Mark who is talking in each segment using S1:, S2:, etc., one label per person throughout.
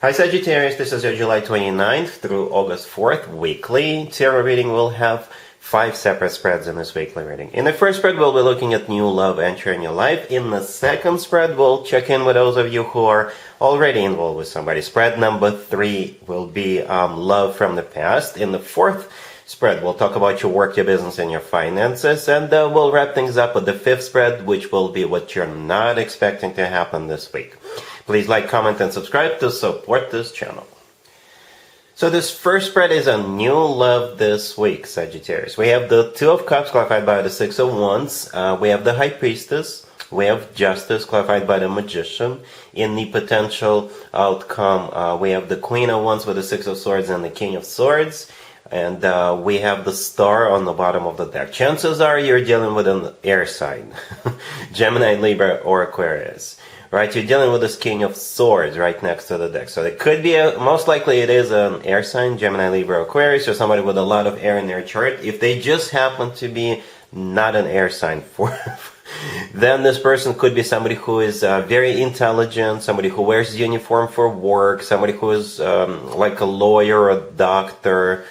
S1: Hi Sagittarius, this is your July 29th through August 4th weekly tarot reading. We'll have 5 separate spreads in this weekly reading. In the first spread, we'll be looking at new love entering your life. In the second spread, we'll check in with those of you who are already involved with somebody. Spread number 3 will be love from the past. In the fourth spread, we'll talk about your work, your business, and your finances. And we'll wrap things up with the fifth spread, which will be what you're not expecting to happen this week. Please like, comment, and subscribe to support this channel. So this first spread is a new love this week, Sagittarius. We have the Two of Cups clarified by the Six of Wands. We have the High Priestess. We have Justice clarified by the Magician. In the potential outcome, we have the Queen of Wands with the Six of Swords and the King of Swords. And we have the Star on the bottom of the deck. Chances are you're dealing with an air sign. Gemini, Libra, or Aquarius. Right, you're dealing with this King of Swords right next to the deck. So it could be, most likely it is an air sign, Gemini, Libra, Aquarius, or somebody with a lot of air in their chart. If they just happen to be not an air sign for then this person could be somebody who is very intelligent, somebody who wears uniform for work, somebody who is like a lawyer or a doctor,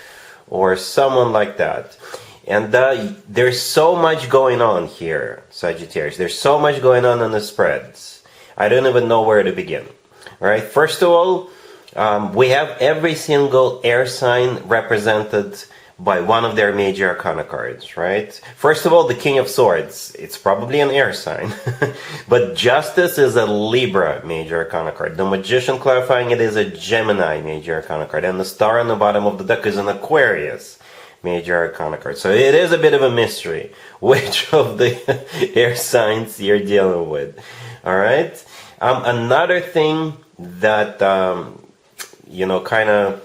S1: or someone like that. And there's so much going on here, Sagittarius. There's so much going on in the spreads. I don't even know where to begin. All right. First of all, we have every single air sign represented by one of their major arcana cards, right? First of all, the King of Swords. It's probably an air sign. But Justice is a Libra major arcana card. The Magician clarifying it is a Gemini major arcana card. And the Star on the bottom of the deck is an Aquarius major arcana card. So it is a bit of a mystery which of the air signs you're dealing with. All right. Another thing that, kind of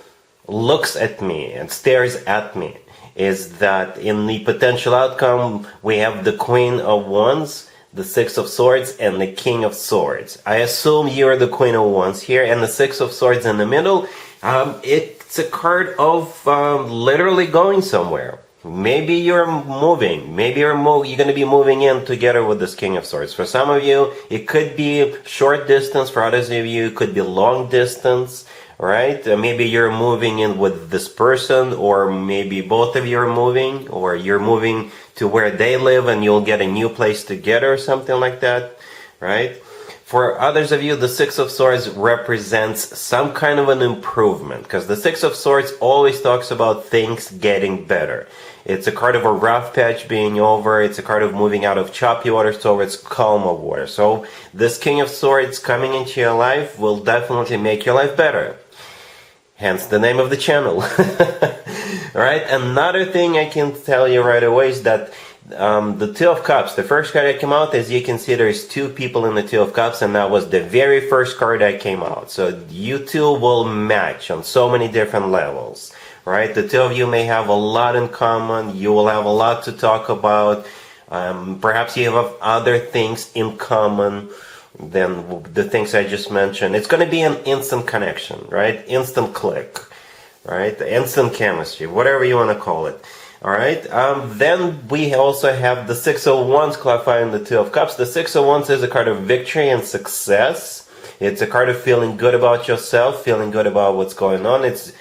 S1: looks at me and stares at me is that in the potential outcome, we have the Queen of Wands, the Six of Swords, and the King of Swords. I assume you're the Queen of Wands here, and the Six of Swords in the middle. It's a card of literally going somewhere. Maybe you're moving. Maybe you're going to be moving in together with this King of Swords. For some of you, it could be short distance. For others of you, it could be long distance, right? Maybe you're moving in with this person, or maybe both of you are moving, or you're moving to where they live and you'll get a new place together or something like that, right? For others of you, the Six of Swords represents some kind of an improvement, because the Six of Swords always talks about things getting better. It's a card of a rough patch being over. It's a card of moving out of choppy waters towards calmer water. So this King of Swords coming into your life will definitely make your life better. Hence the name of the channel. Alright, another thing I can tell you right away is that the Two of Cups, the first card that came out, as you can see, there's 2 people in the Two of Cups, and that was the very first card that came out. So you two will match on so many different levels, right? The two of you may have a lot in common. You will have a lot to talk about. Perhaps you have other things in common than the things I just mentioned. It's going to be an instant connection, right? Instant click, right? Instant chemistry, whatever you want to call it. All right. Then we also have the Six of Wands clarifying the Two of Cups. The Six of Wands is a card of victory and success. It's a card of feeling good about yourself, feeling good about what's going on. It's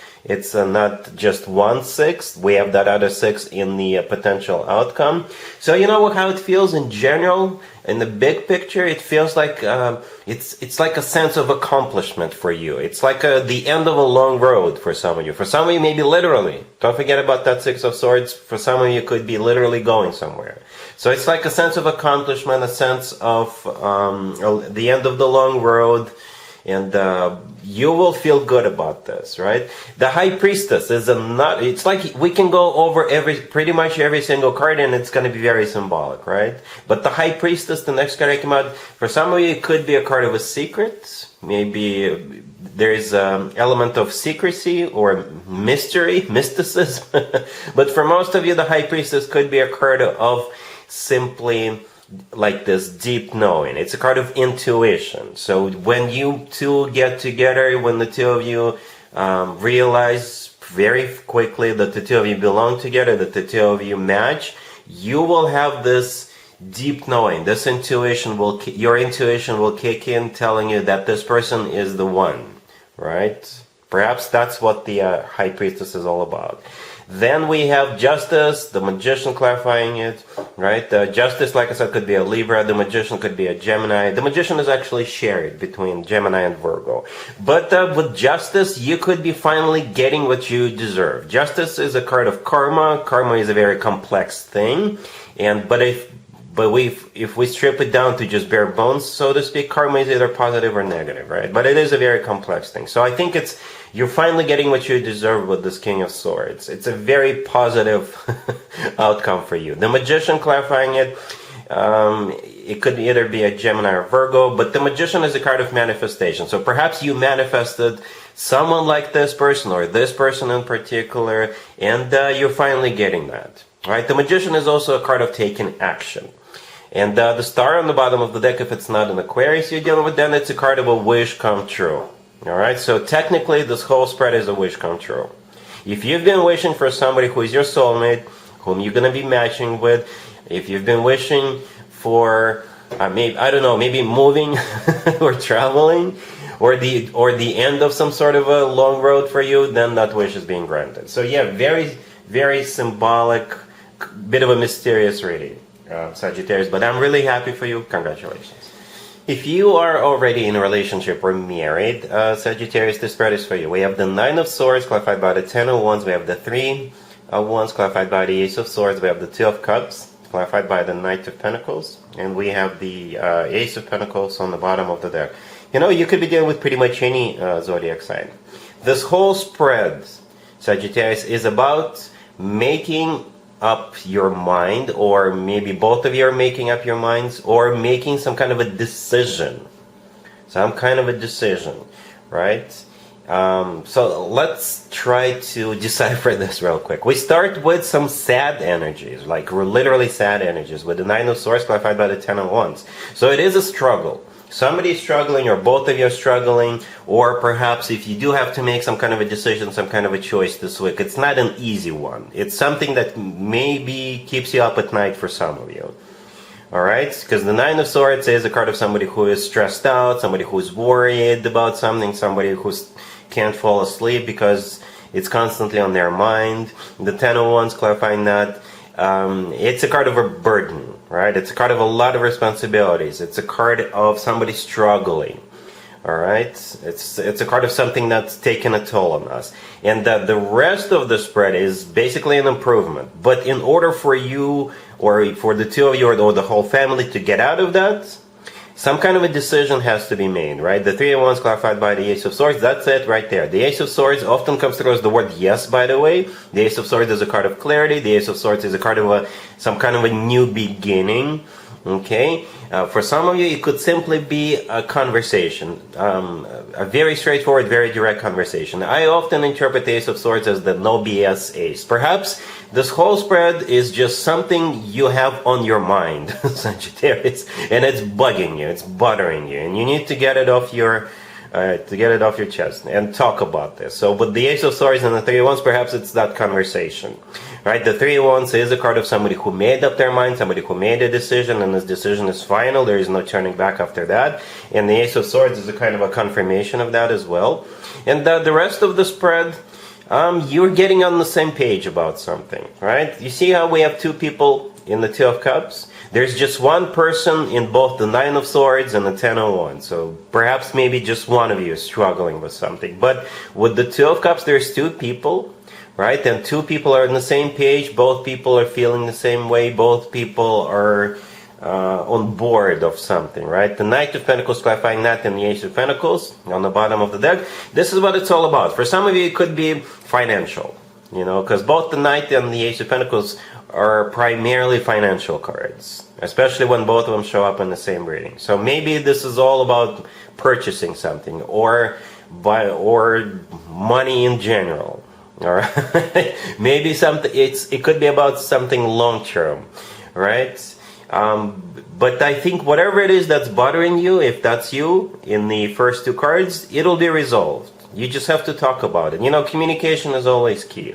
S1: not just one 6. We have that other 6 in the potential outcome. So you know how it feels in general, in the big picture. It feels like it's like a sense of accomplishment for you. It's like the end of a long road for some of you. For some of you, maybe literally. Don't forget about that Six of Swords. For some of you, it could be literally going somewhere. So it's like a sense of accomplishment, a sense of the end of the long road. And you will feel good about this, right? The High Priestess is it's like we can go over pretty much every single card, and it's going to be very symbolic, right? But the High Priestess, the next card that came out, for some of you, it could be a card of a secret. Maybe there's an element of secrecy or mystery, mysticism. But for most of you, the High Priestess could be a card of simply like this deep knowing. It's a card of intuition. So when you two get together, when the two of you realize very quickly that the two of you belong together, that the two of you match, you will have this deep knowing. This intuition your intuition will kick in, telling you that this person is the one, right? Perhaps that's what the High Priestess is all about. Then we have Justice, the Magician, clarifying it, right? Justice, like I said, could be a Libra. The Magician could be a Gemini. The Magician is actually shared between Gemini and Virgo. But with Justice, you could be finally getting what you deserve. Justice is a card of karma. Karma is a very complex thing. If we strip it down to just bare bones, so to speak, karma is either positive or negative, right? But it is a very complex thing. So I think you're finally getting what you deserve with this King of Swords. It's a very positive outcome for you. The Magician, clarifying it, it could either be a Gemini or Virgo, but the Magician is a card of manifestation. So perhaps you manifested someone like this person or this person in particular, and you're finally getting that, right? The Magician is also a card of taking action. And the star on the bottom of the deck, if it's not an Aquarius you're dealing with, then it's a card of a wish come true. Alright, so technically this whole spread is a wish come true. If you've been wishing for somebody who is your soulmate, whom you're going to be matching with, if you've been wishing for, maybe moving or traveling, or the end of some sort of a long road for you, then that wish is being granted. So yeah, very, very symbolic, bit of a mysterious reading. Sagittarius, but I'm really happy for you. Congratulations. If you are already in a relationship or married, Sagittarius, this spread is for you. We have the Nine of Swords clarified by the Ten of Wands. We have the Three of Wands clarified by the Ace of Swords. We have the Two of Cups clarified by the Knight of Pentacles. And we have the Ace of Pentacles on the bottom of the deck. You know, you could be dealing with pretty much any zodiac sign. This whole spread, Sagittarius, is about making up your mind, or maybe both of you are making up your minds, or making some kind of a decision. Right? So let's try to decipher this real quick. We start with some sad energies, like literally sad energies, with the Nine of Swords clarified by the Ten of Wands. So it is a struggle. Somebody's struggling, or both of you are struggling, or perhaps if you do have to make some kind of a decision, some kind of a choice this week, it's not an easy one. It's something that maybe keeps you up at night for some of you. Alright? Because the Nine of Swords is a card of somebody who is stressed out, somebody who's worried about something, somebody who can't fall asleep because it's constantly on their mind. The Ten of Wands, clarifying that, it's a card of a burden, right? It's a card of a lot of responsibilities. It's a card of somebody struggling, all right? It's a card of something that's taken a toll on us. And the rest of the spread is basically an improvement. But in order for you, or for the two of you, or the whole family to get out of that, some kind of a decision has to be made, right? The Three of Wands clarified by the Ace of Swords, that's it right there. The Ace of Swords often comes through as the word yes, by the way. The Ace of Swords is a card of clarity. The Ace of Swords is a card of some kind of a new beginning, okay? For some of you, it could simply be a conversation, a very straightforward, very direct conversation. I often interpret the Ace of Swords as the no BS ace. Perhaps this whole spread is just something you have on your mind, Sagittarius, and it's bugging you, it's bothering you, and you need to get it off your chest and talk about this. So with the Ace of Swords and the Three of Wands, perhaps it's that conversation, right? The Three of Wands is a card of somebody who made up their mind, somebody who made a decision, and this decision is final. There is no turning back after that. And the Ace of Swords is a kind of a confirmation of that as well. And the rest of the spread, you're getting on the same page about something, right? You see how we have two people in the Two of Cups? There's just one person in both the Nine of Swords and the Ten of Wands. So perhaps maybe just one of you is struggling with something. But with the Two of Cups, there's two people, right? And two people are on the same page. Both people are feeling the same way. Both people are on board of something, right? The Knight of Pentacles clarifying that, and the Ace of Pentacles on the bottom of the deck. This is what it's all about. For some of you, it could be financial, you know, because both the Knight and the Ace of Pentacles are primarily financial cards, especially when both of them show up in the same reading. So maybe this is all about purchasing something, or money in general. All right, maybe something. It could be about something long term, right? But I think whatever it is that's bothering you, if that's you in the first two cards, it'll be resolved. You just have to talk about it. You know, communication is always key,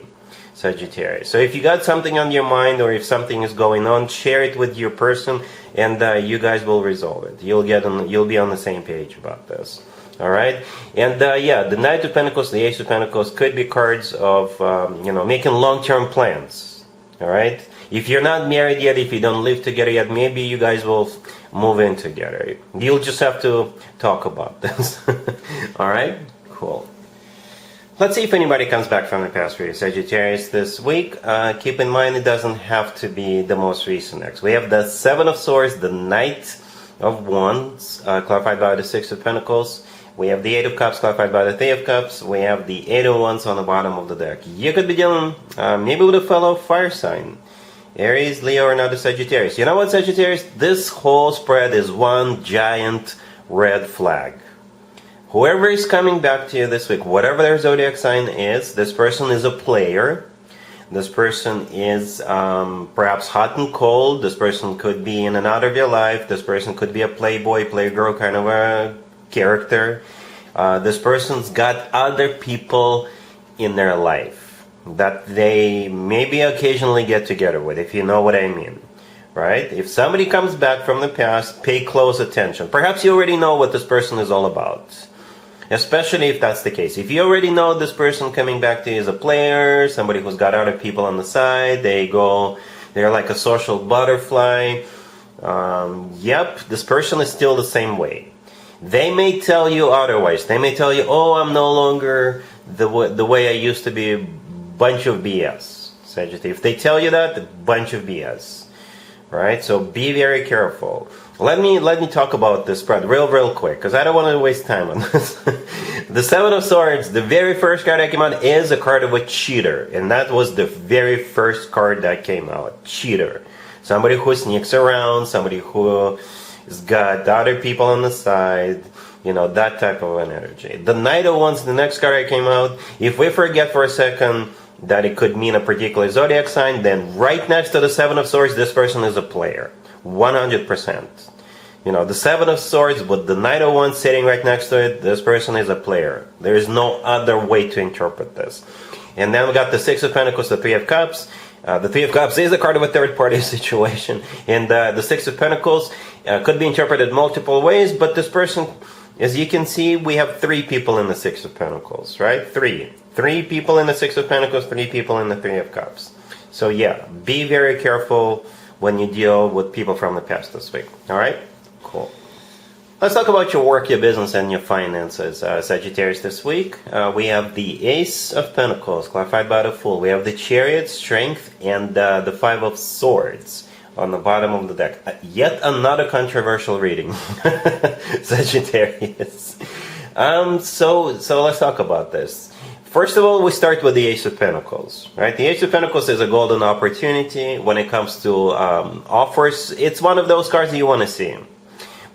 S1: Sagittarius. So if you got something on your mind, or if something is going on, share it with your person, and you guys will resolve it. You'll be on the same page about this. All right, and yeah, the Knight of Pentacles, the Ace of Pentacles could be cards of making long-term plans. All right, if you're not married yet, if you don't live together yet, maybe you guys will move in together. You'll just have to talk about this. All right, cool. Let's see if anybody comes back from the past for you, Sagittarius, this week. Keep in mind, it doesn't have to be the most recent ex. We have the Seven of Swords, the Knight of Wands, clarified by the Six of Pentacles. We have the Eight of Cups, clarified by the Three of Cups. We have the Eight of Wands on the bottom of the deck. You could be dealing maybe with a fellow fire sign. Aries, Leo, or another Sagittarius. You know what, Sagittarius? This whole spread is one giant red flag. Whoever is coming back to you this week, whatever their zodiac sign is, this person is a player. This person is perhaps hot and cold. This person could be in and out of your life. This person could be a playboy, playgirl kind of a character. This person's got other people in their life that they maybe occasionally get together with, if you know what I mean. Right? If somebody comes back from the past, pay close attention. Perhaps you already know what this person is all about. Especially if that's the case. If you already know this person coming back to you is a player, somebody who's got other people on the side, they're like a social butterfly. Yep, this person is still the same way. They may tell you otherwise. They may tell you, oh, I'm no longer the way I used to be, bunch of BS. Sagittarius. If they tell you that, a bunch of BS. Right? So be very careful. Let me talk about this spread real quick, because I don't want to waste time on this. The Seven of Swords, the very first card that came out is a card of a cheater. And that was the very first card that came out. Cheater. Somebody who sneaks around, somebody who has got other people on the side, that type of an energy. The Knight of Wands, the next card that came out, if we forget for a second that it could mean a particular zodiac sign, then right next to the Seven of Swords, this person is a player. 100%. The Seven of Swords with the Knight of Wands sitting right next to it, this person is a player. There is no other way to interpret this. And then we got the Six of Pentacles, the Three of Cups. The Three of Cups is a card of a third-party situation. And the Six of Pentacles could be interpreted multiple ways, but this person, as you can see, we have three people in the Six of Pentacles, right? Three people in the Six of Pentacles, three people in the Three of Cups. So yeah, be very careful when you deal with people from the past this week. All right? Cool. Let's talk about your work, your business, and your finances, Sagittarius, this week. We have the Ace of Pentacles, clarified by the Fool. We have the Chariot, Strength, and the Five of Swords on the bottom of the deck. Yet another controversial reading, Sagittarius. So let's talk about this. First of all, we start with the Ace of Pentacles, right? The Ace of Pentacles is a golden opportunity when it comes to offers. It's one of those cards that you want to see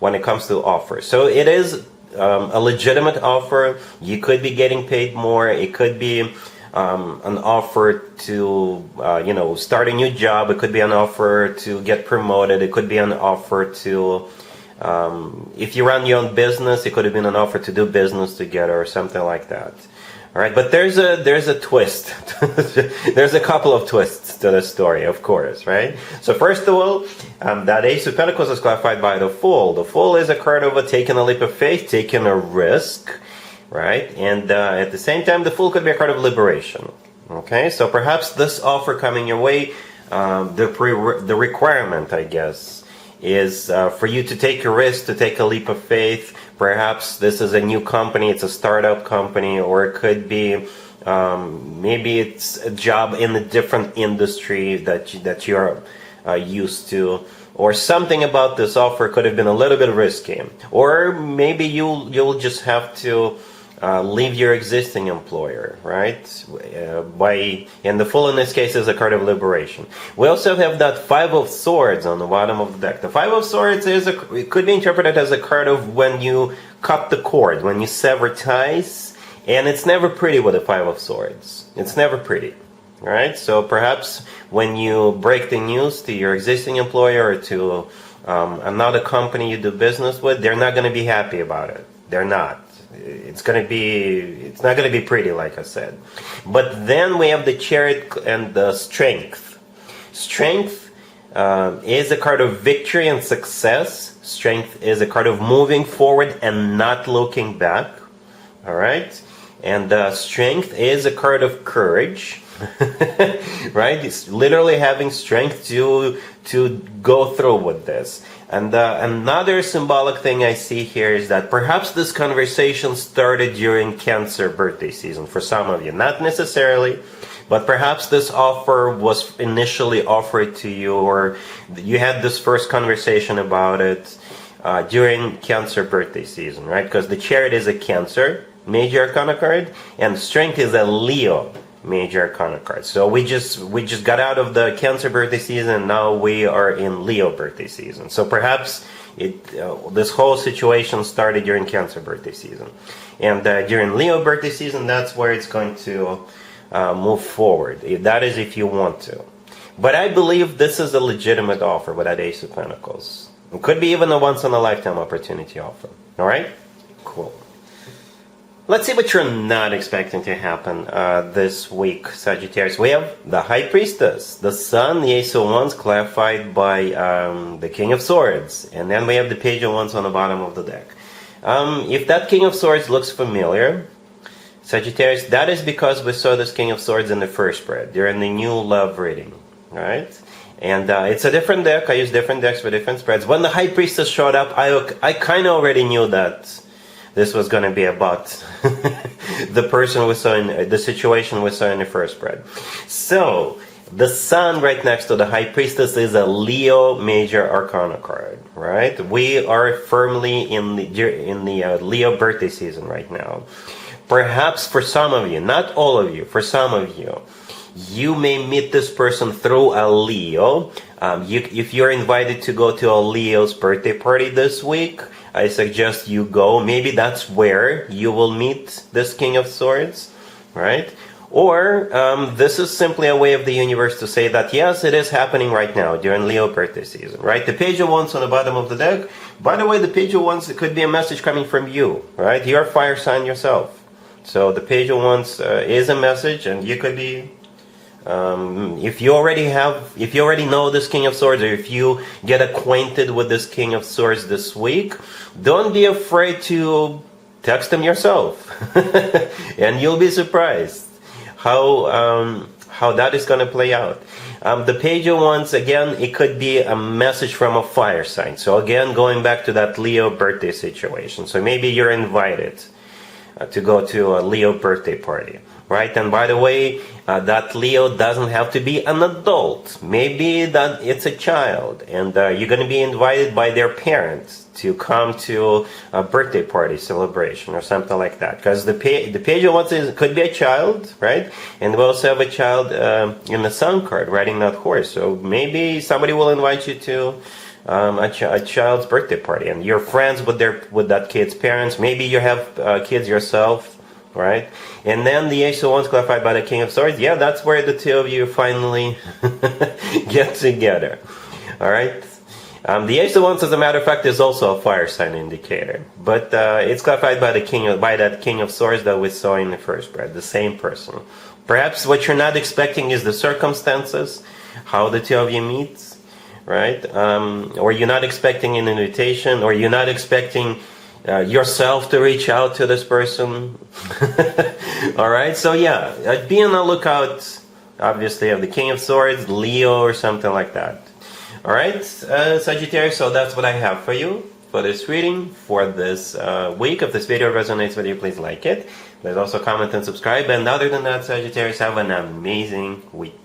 S1: when it comes to offers. So it is a legitimate offer. You could be getting paid more. It could be an offer to, start a new job. It could be an offer to get promoted. It could be an offer to, if you run your own business, it could have been an offer to do business together or something like that. All right, but there's a twist. There's a couple of twists to the story, of course, right? So first of all, that Ace of Pentacles is clarified by the Fool. The Fool is a card of taking a leap of faith, taking a risk, right? And at the same time, the Fool could be a card of liberation. Okay, so perhaps this offer coming your way, the requirement, I guess, is for you to take a risk, to take a leap of faith. Perhaps this is a new company, it's a startup company, or it could be maybe it's a job in a different industry that you're used to, or something about this offer could have been a little bit risky, or maybe you'll just have to leave your existing employer, right? And the Fool in this case is a card of liberation. We also have that Five of Swords on the bottom of the deck. The Five of Swords it could be interpreted as a card of when you cut the cord, when you sever ties, and it's never pretty with the Five of Swords. It's never pretty, right? So perhaps when you break the news to your existing employer or to another company you do business with, they're not going to be happy about it. They're not. It's not going to be pretty, like I said. But then we have the Chariot and the Strength. Strength is a card of victory and success. Strength is a card of moving forward and not looking back. All right? And strength is a card of courage. Right? It's literally having strength to go through with this. And another symbolic thing I see here is that perhaps this conversation started during Cancer birthday season for some of you. Not necessarily, but perhaps this offer was initially offered to you, or you had this first conversation about it during Cancer birthday season, right? Because the Chariot is a Cancer major arcana card, and Strength is a Leo major arcana card. So we just got out of the Cancer birthday season, and now we are in Leo birthday season. So perhaps this whole situation started during Cancer birthday season, and during Leo birthday season, that's where it's going to move forward. That is if you want to. But I believe this is a legitimate offer with that Ace of Pentacles. It could be even a once-in-a-lifetime opportunity offer. All right? Cool. Let's see what you're not expecting to happen this week, Sagittarius. We have the High Priestess, the Sun, the Ace of Wands, clarified by the King of Swords. And then we have the Page of Wands on the bottom of the deck. If that King of Swords looks familiar, Sagittarius, that is because we saw this King of Swords in the first spread during the new love reading, right? And it's a different deck. I use different decks for different spreads. When the High Priestess showed up, I kind of already knew that this was going to be about the person we saw in the situation we saw in the first spread. So the Sun right next to the High Priestess is a Leo major arcana card, right? We are firmly in the Leo birthday season right now. Perhaps for some of you, not all of you, for some of you, you may meet this person through a Leo. If you're invited to go to a Leo's birthday party this week, I suggest you go. Maybe that's where you will meet this King of Swords, right? Or this is simply a way of the universe to say that, yes, it is happening right now during Leo birthday season, right? The Page of Wands on the bottom of the deck. By the way, the Page of Wands, it could be a message coming from you, right? You're a fire sign yourself. So the Page of Wands is a message, and you could be, if you already know this King of Swords, or if you get acquainted with this King of Swords this week, don't be afraid to text him yourself, and you'll be surprised how that is going to play out. The Page of Wands, again, it could be a message from a fire sign. So again, going back to that Leo birthday situation. So maybe you're invited to go to a Leo birthday party, right? And by the way, that Leo doesn't have to be an adult. Maybe that it's a child, and you're going to be invited by their parents to come to a birthday party celebration or something like that. Because the Page of Wands could be a child, right? And we also have a child in the Sun card riding that horse. So maybe somebody will invite you to a child's birthday party, and you're friends with that kid's parents. Maybe you have kids yourself, right? And then the Ace of Wands clarified by the King of Swords. Yeah, that's where the two of you finally get together. All right. The Ace of Wands, as a matter of fact, is also a fire sign indicator, but it's clarified by that King of Swords that we saw in the first spread, the same person. Perhaps what you're not expecting is the circumstances, how the two of you meet, right? Or you're not expecting an invitation, or you're not expecting yourself to reach out to this person. All right, so yeah, be on the lookout, obviously, of the King of Swords, Leo, or something like that. All right, Sagittarius, so that's what I have for you for this reading for this week. If this video resonates with you, please like it. Please also comment and subscribe. And other than that, Sagittarius, have an amazing week.